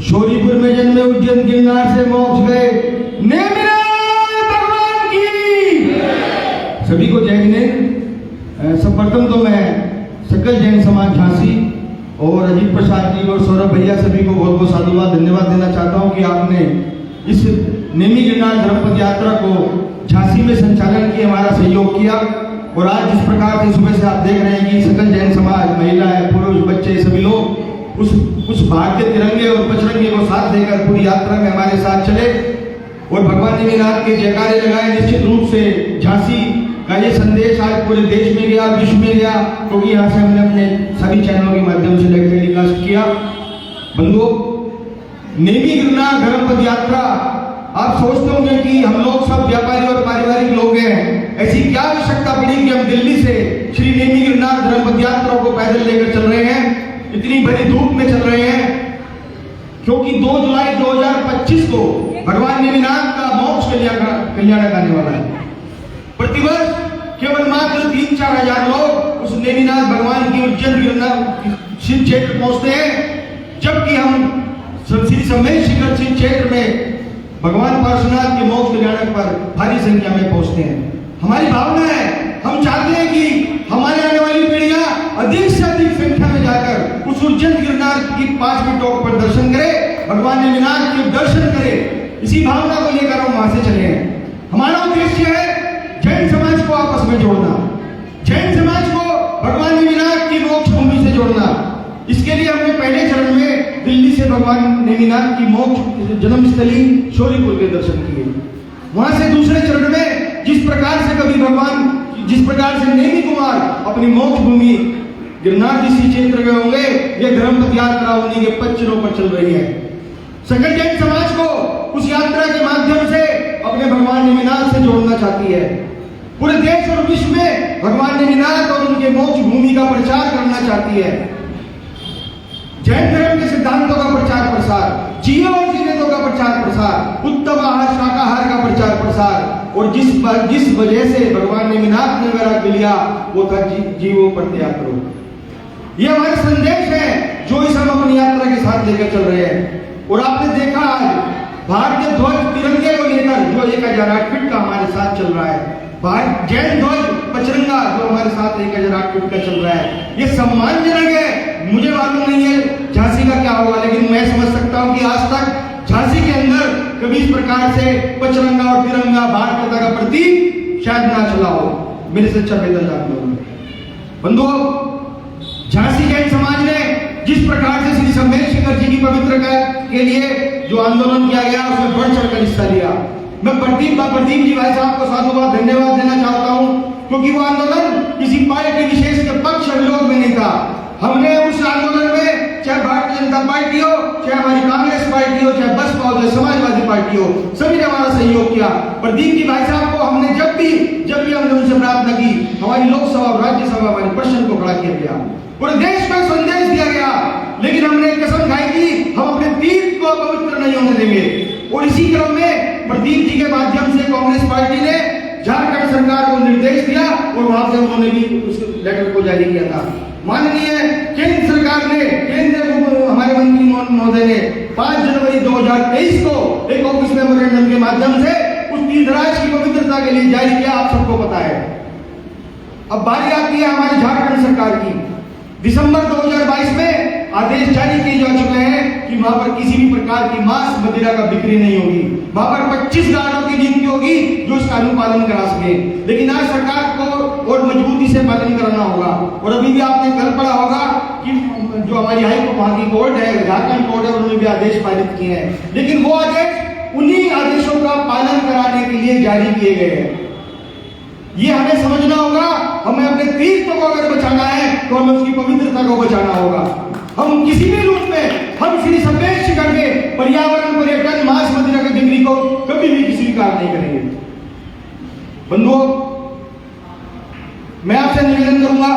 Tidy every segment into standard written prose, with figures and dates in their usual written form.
शोरीपुर में जन्मे, उज्जैन गिरनार से मोक्ष गए, नेमिनाथ भगवान की। सभी को जय हिंद। सर्वप्रथम तो मैं सकल जैन समाज झांसी और अजीत प्रसाद जी और सौरभ भैया सभी को बहुत बहुत साधुवाद धन्यवाद देना चाहता हूं कि आपने इस नेमी गिरनार धर्मपद यात्रा को झांसी में संचालन किए, हमारा सहयोग किया। और आज जिस प्रकार से सुबह से आप देख रहे हैं कि सकल जैन समाज, महिलाएं, पुरुष, बच्चे सभी लोग उस भारतीय तिरंगे और पचरंगे को साथ लेकर पूरी यात्रा में हमारे साथ चले और भगवान नेमिनाथ के जयकारे लगाए। निश्चित रूप से झांसी का ये संदेश आज पूरे देश में गया, विश्व में गया, क्योंकि तो यहाँ से हमने अपने सभी चैनलों के माध्यम से टेलीकास्ट किया। बंधुओं, नेमी गिरनार धर्मपद यात्रा, आप सोचते होंगे कि हम लोग सब व्यापारी और पारिवारिक लोग हैं, ऐसी क्या आवश्यकता पड़ी कि हम दिल्ली से श्री नेमी गिरनार धर्मपद यात्रा को पैदल लेकर चल रहे हैं, इतनी भरी धूप में चल रहे हैं। क्योंकि 2 जुलाई 2025 को भगवान नेमिनाथ का मोक्ष कल्याणक आने वाला है। प्रतिवर्ष केवल मात्र 3-4 हजार लोग उस नेमिनाथ भगवान की उज्जैन गिरनार शिव क्षेत्र पहुंचते हैं, जबकि हम श्री सम्मेद शिखर शिव क्षेत्र में भगवान पार्श्वनाथ के मोक्ष कल्याणक पर भारी संख्या में पहुंचते हैं। हमारी भावना है, हम चाहते हैं कि हमारे आने वाली पीढ़ियां अधिक से अधिक संख्या में जाकर उस उज्जैन गिरनार की 5वीं टॉप पर दर्शन करे, भगवान नेमिनाथ के दर्शन करे। इसी भावना को लेकर हम वहां से चले हैं। हमारा उद्देश्य है जैन समाज को आपस में जोड़ना, जैन समाज को भगवान नेमिनाथ की मोक्ष भूमि से जोड़ना। इसके लिए हमने पहले चरण में दिल्ली से भगवान नेमिनाथ की मोक्ष जन्मस्थली शोरीपुर के दर्शन किए। वहां से दूसरे चरण में जिस प्रकार से नेमी कुमार अपनी मोक्ष भूमि गिरनार जिस क्षेत्र में होंगे, ये धर्मपद यात्रा उन्हीं के पच्चरों पर चल रही है। सकल जैन समाज को उस यात्रा के माध्यम से अपने भगवान नेमिनाथ से जोड़ना चाहती है। पूरे देश और विश्व में भगवान नेमिनाथ और उनके मोक्ष भूमि का प्रचार करना चाहती है। जैन धर्म के सिद्धांतों का प्रचार प्रसार, जियो और जीवितों का प्रचार प्रसार, उत्तम आहार शाकाहार का प्रचार प्रसार, और जिस वजह से भगवान नेमिनाथ ने वैराग्य लिया वो था जीवो पर त्याग करो। ये हमारा संदेश है जो इस हम अपनी यात्रा के साथ लेकर चल रहे हैं। और आपने देखा आज भारतीय ध्वज तिरंगे को लेकर जो 1008 फीट का हमारे साथ चल रहा है, जैन ध्वज पचरंगा जो हमारे साथ 1008 फीट का चल रहा है, ये सम्मानजनक है। मुझे मालूम नहीं है झांसी का क्या होगा, लेकिन मैं समझ सकता हूं कि आज तक झांसी के अंदर कभी इस प्रकार से पचरंगा और तिरंगा भारत माता का प्रतीक शायद ना चला हो। मेरे से अच्छा बेहतर जानते हो बंधुओं, झांसी जैन समाज ने जिस प्रकार से श्री सम्मेद शिखर जी की पवित्रता के लिए जो आंदोलन किया गया उसमें बढ़ चढ़कर हिस्सा लिया। मैं प्रदीप जी भाई साहब को साधुवाद धन्यवाद देना चाहता हूं, क्योंकि वो आंदोलन किसी पार्टी विशेष के पक्ष विरोध में नहीं था। हमने उस आंदोलन में चाहे भारतीय जनता पार्टी हो, चाहे हमारी कांग्रेस पार्टी हो, चाहे बसपा हो, चाहे समाजवादी पार्टी हो, सभी ने हमारा सहयोग किया। प्रदीप जी भाई साहब को हमने जब भी हमने उनसे प्रार्थना की, हमारी लोकसभा और राज्यसभा हमारे प्रश्न को खड़ा किया गया, पूरे देश में संदेश दिया गया, लेकिन हमने कसम खाई कि हम अपने तीर्थ को पवित्र नहीं होने देंगे। और इसी क्रम में प्रदीप जी के माध्यम से कांग्रेस पार्टी ने झारखंड सरकार को निर्देश दिया और वहां से उन्होंने भी उस लेटर को जारी किया था। माननीय केंद्र सरकार ने, हमारे मंत्री महोदय ने 5 जनवरी 2023 को एक ऑफिस मेमोरेंडम के माध्यम से उस तीर्थराज की पवित्रता के लिए जारी किया, आप सबको पता है। अब बारी आती है हमारी झारखंड सरकार की। दिसंबर 2022 में आदेश जारी किए जा चुके हैं कि वहां पर किसी भी प्रकार की मांस मदिरा का बिक्री नहीं होगी। वहां पर 25 गार्डों की नियुक्ति होगी जो इसका अनुपालन करा सके, लेकिन आज सरकार को और मजबूती से पालन कराना होगा। और अभी भी आपने कल पढ़ा होगा कि जो हमारी वहां की कोर्ट है, झारखंड कोर्ट है, उन्होंने भी आदेश पारित किए हैं, लेकिन वो आदेश उन्हीं आदेशों का पालन कराने के लिए जारी किए गए हैं। ये हमें समझना होगा, हमें अपने तीर्थ को अगर बचाना है तो हमें उसकी पवित्रता को बचाना होगा। हम किसी भी रूप में हम श्री सम्मेद शिखर में पर्यावरण, पर्यटन, मांस मदिरा की बिक्री को कभी भी स्वीकार नहीं करेंगे। बंधुओं, मैं आपसे निवेदन करूंगा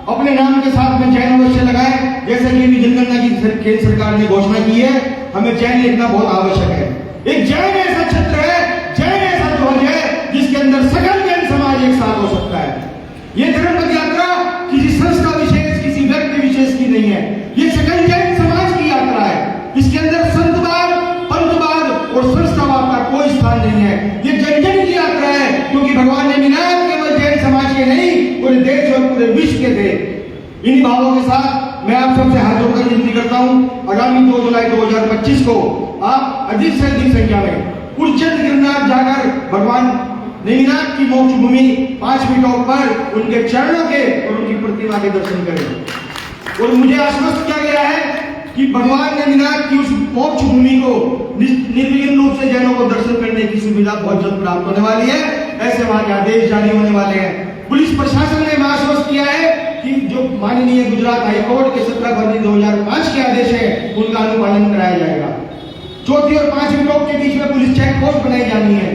अपने नाम के साथ में जैन अवश्य लगाएं, जैसे कि जनगणना की केंद्र सरकार ने घोषणा की है, हमें जैन लिखना बहुत आवश्यक है। एक जैन ऐसा क्षेत्र है, जैन ऐसा ध्वज है जिसके अंदर सकल जैन समाज एक साथ हो सकता है। ये धर्मपद यात्रा किसी संस्था विशेष, किसी व्यक्ति विशेष की नहीं है, ये सकल जैन समाज की यात्रा है। इसके अंदर ये जन जन की यात्रा है, क्योंकि भगवान नेमिनाथ केवल जैन समाज के नहीं, पूरे देश और पूरे विश्व के थे। इन्हीं भावों के साथ मैं आप सबसे हाथ जोड़कर विनती करता हूं, आगामी 2 जुलाई 2025 को आप अधिक से अधिक संख्या में उज्जैन गिरनार जाकर भगवान नेमिनाथ की मोक्ष भूमि 5 मीटरों पर उनके चरणों के और उनकी प्रतिमा के दर्शन करें। और मुझे आश्वस्त किया गया है कि भगवान नेमिनाथ की उस मोक्ष भूमि को निर्विघ्न रूप से जैनों को दर्शन करने की सुविधा बहुत जल्द प्राप्त होने वाली है। ऐसे वहां के आदेश जारी होने वाले हैं। पुलिस प्रशासन ने आश्वस्त किया है कि जो माननीय गुजरात हाईकोर्ट के 17 फरवरी 2005 के आदेश है, उनका अनुपालन कराया जाएगा। 4थी और 5वीं टोक के बीच में पुलिस चेक पोस्ट बनाई जानी है।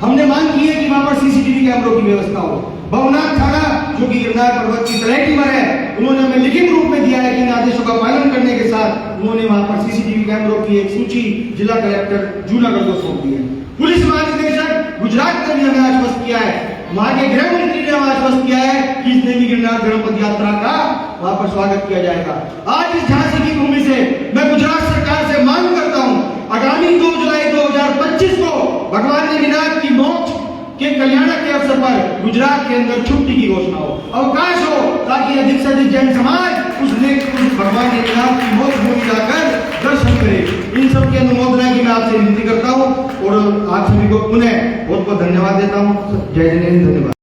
हमने मांग की है कि वहां पर सीसीटीवी कैमरों की व्यवस्था हो। भवनाथ थाना जो कि गिरनार पर्वत की तलहटी पर है, उन्होंने हमें लिखित रूप में दिया है कि इन आदेशों का पालन करने के साथ उन्होंने वहां पर सीसीटीवी कैमरों की एक सूची जिला कलेक्टर जूनागढ़ को सौंप दी है। पुलिस महानिदेशक गुजरात ने भी हमें आश्वस्त किया है, वहां के गृह मंत्री ने आश्वस्त किया है कि इस नेमी गिरनार धर्मपद यात्रा का वहां पर स्वागत किया जाएगा। आज इस झांसी की भूमि से मैं गुजरात सरकार से मांग करता हूं, आगामी 2 जुलाई 2025 को भगवान नेमिनाथ की मोक्ष के कल्याण के अवसर पर गुजरात के अंदर छुट्टी की घोषणा हो, अवकाश हो, ताकि अधिक से अधिक जैन समाज उस भगवान नेमिनाथ की मोक्ष भूमि जाकर दर्शन करे। इन सब की अनुमोदना की मैं आपसे विनती करता हूँ और आप सभी को पुनः बहुत बहुत धन्यवाद देता हूँ। जय जय हिंद, धन्यवाद।